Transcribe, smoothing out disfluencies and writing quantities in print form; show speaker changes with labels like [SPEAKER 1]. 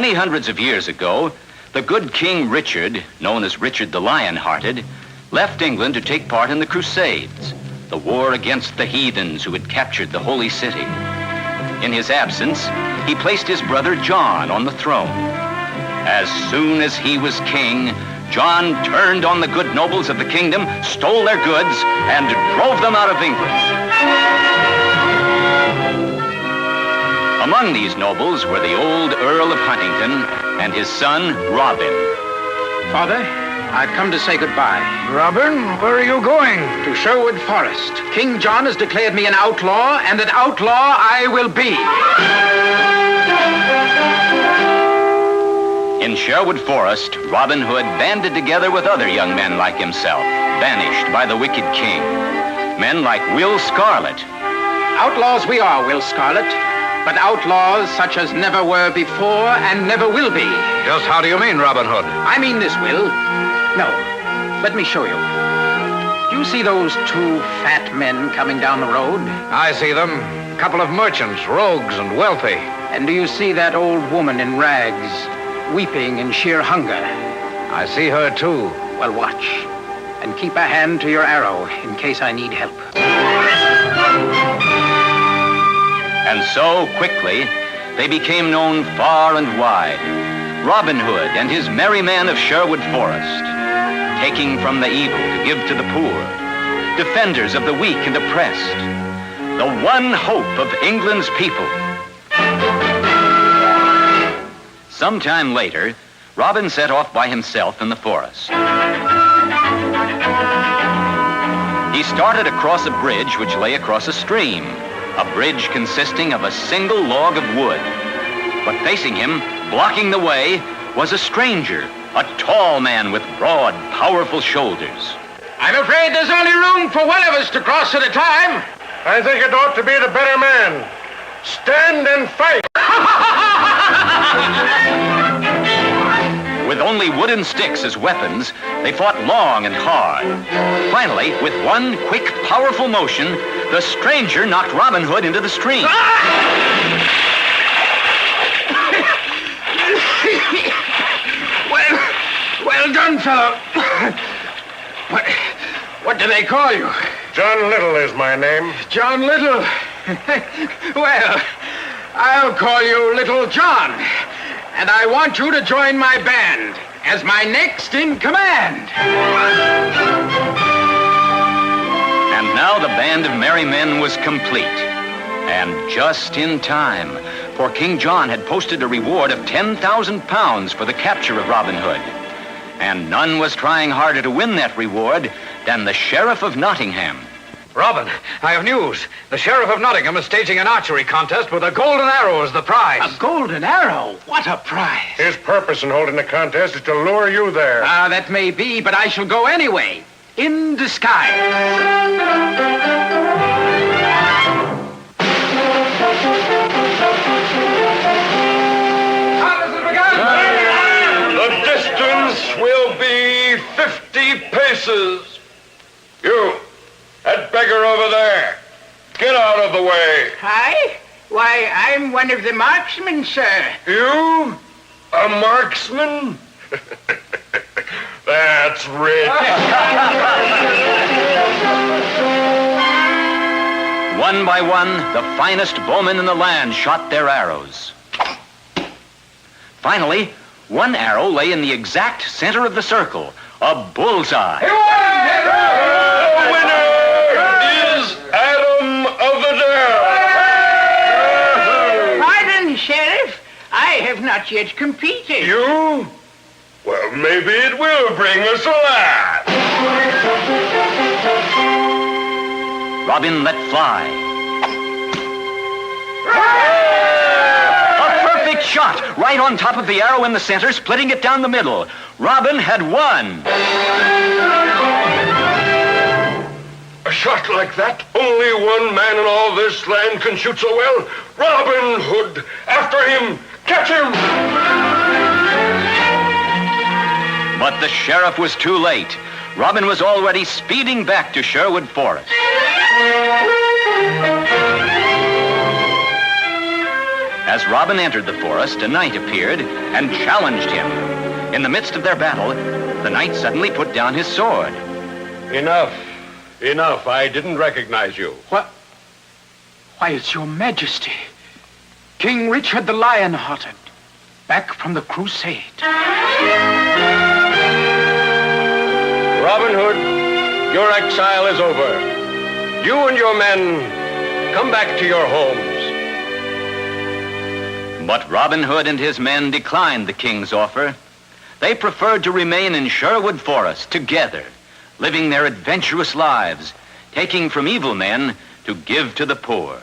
[SPEAKER 1] Many hundreds of years ago, the good King Richard, known as Richard the Lion-Hearted, left England to take part in the Crusades, the war against the heathens who had captured the Holy City. In his absence, he placed his brother John on the throne. As soon as he was king, John turned on the good nobles of the kingdom, stole their goods, and drove them out of England. Among these nobles were the old Earl of Huntingdon and his son, Robin.
[SPEAKER 2] Father, I've come to say goodbye.
[SPEAKER 3] Robin, where are you going?
[SPEAKER 2] To Sherwood Forest. King John has declared me an outlaw, and an outlaw I will be.
[SPEAKER 1] In Sherwood Forest, Robin Hood banded together with other young men like himself, banished by the wicked king. Men like Will Scarlet.
[SPEAKER 2] Outlaws we are, Will Scarlet, but outlaws such as never were before and never will be.
[SPEAKER 3] Just how do you mean, Robin Hood?
[SPEAKER 2] I mean this, Will. No, let me show you. Do you see those two fat men coming down the road?
[SPEAKER 3] I see them. A couple of merchants, rogues and wealthy.
[SPEAKER 2] And do you see that old woman in rags, weeping in sheer hunger?
[SPEAKER 3] I see her, too.
[SPEAKER 2] Well, watch, and keep a hand to your arrow in case I need help.
[SPEAKER 1] And so, quickly, they became known far and wide. Robin Hood and his merry men of Sherwood Forest, taking from the evil to give to the poor, defenders of the weak and oppressed, the one hope of England's people. Sometime later, Robin set off by himself in the forest. He started across a bridge which lay across a stream, a bridge consisting of a single log of wood. But facing him, blocking the way, was a stranger, a tall man with broad, powerful shoulders.
[SPEAKER 2] I'm afraid there's only room for one of us to cross at a time.
[SPEAKER 4] I think it ought to be the better man. Stand and fight.
[SPEAKER 1] With only wooden sticks as weapons, they fought long and hard. Finally, with one quick, powerful motion, the stranger knocked Robin Hood into the stream.
[SPEAKER 2] Well done, fellow. What do they call you?
[SPEAKER 4] John Little is my name.
[SPEAKER 2] John Little. Well, I'll call you Little John. And I want you to join my band as my next in command.
[SPEAKER 1] And now the band of merry men was complete. And just in time, for King John had posted a reward of 10,000 pounds for the capture of Robin Hood. And none was trying harder to win that reward than the Sheriff of Nottingham.
[SPEAKER 3] Robin, I have news. The Sheriff of Nottingham is staging an archery contest with a golden arrow as the prize.
[SPEAKER 2] A golden arrow? What a prize.
[SPEAKER 4] His purpose in holding the contest is to lure you there.
[SPEAKER 2] That may be, but I shall go anyway, in disguise.
[SPEAKER 4] The distance will be 50 paces. You, that beggar over there, get out of the way.
[SPEAKER 5] I? Why, I'm one of the marksmen, sir.
[SPEAKER 4] You? A marksman? That's rich.
[SPEAKER 1] One by one, the finest bowmen in the land shot their arrows. Finally, one arrow lay in the exact center of the circle, a bullseye.
[SPEAKER 4] The winner is Adam of the Dell.
[SPEAKER 5] Pardon, Sheriff. I have not yet competed.
[SPEAKER 4] You? Well, maybe it will bring us a laugh.
[SPEAKER 1] Robin let fly. A perfect shot, right on top of the arrow in the center, splitting it down the middle. Robin had won.
[SPEAKER 4] A shot like that, only one man in all this land can shoot so well. Robin Hood, after him, catch him!
[SPEAKER 1] But the sheriff was too late. Robin was already speeding back to Sherwood Forest. As Robin entered the forest, a knight appeared and challenged him. In the midst of their battle, the knight suddenly put down his sword.
[SPEAKER 4] Enough. Enough. I didn't recognize you.
[SPEAKER 2] What? Why, it's your majesty. King Richard the Lion-Hearted, back from the crusade.
[SPEAKER 4] Robin Hood, your exile is over. You and your men, come back to your homes.
[SPEAKER 1] But Robin Hood and his men declined the king's offer. They preferred to remain in Sherwood Forest together, living their adventurous lives, taking from evil men to give to the poor.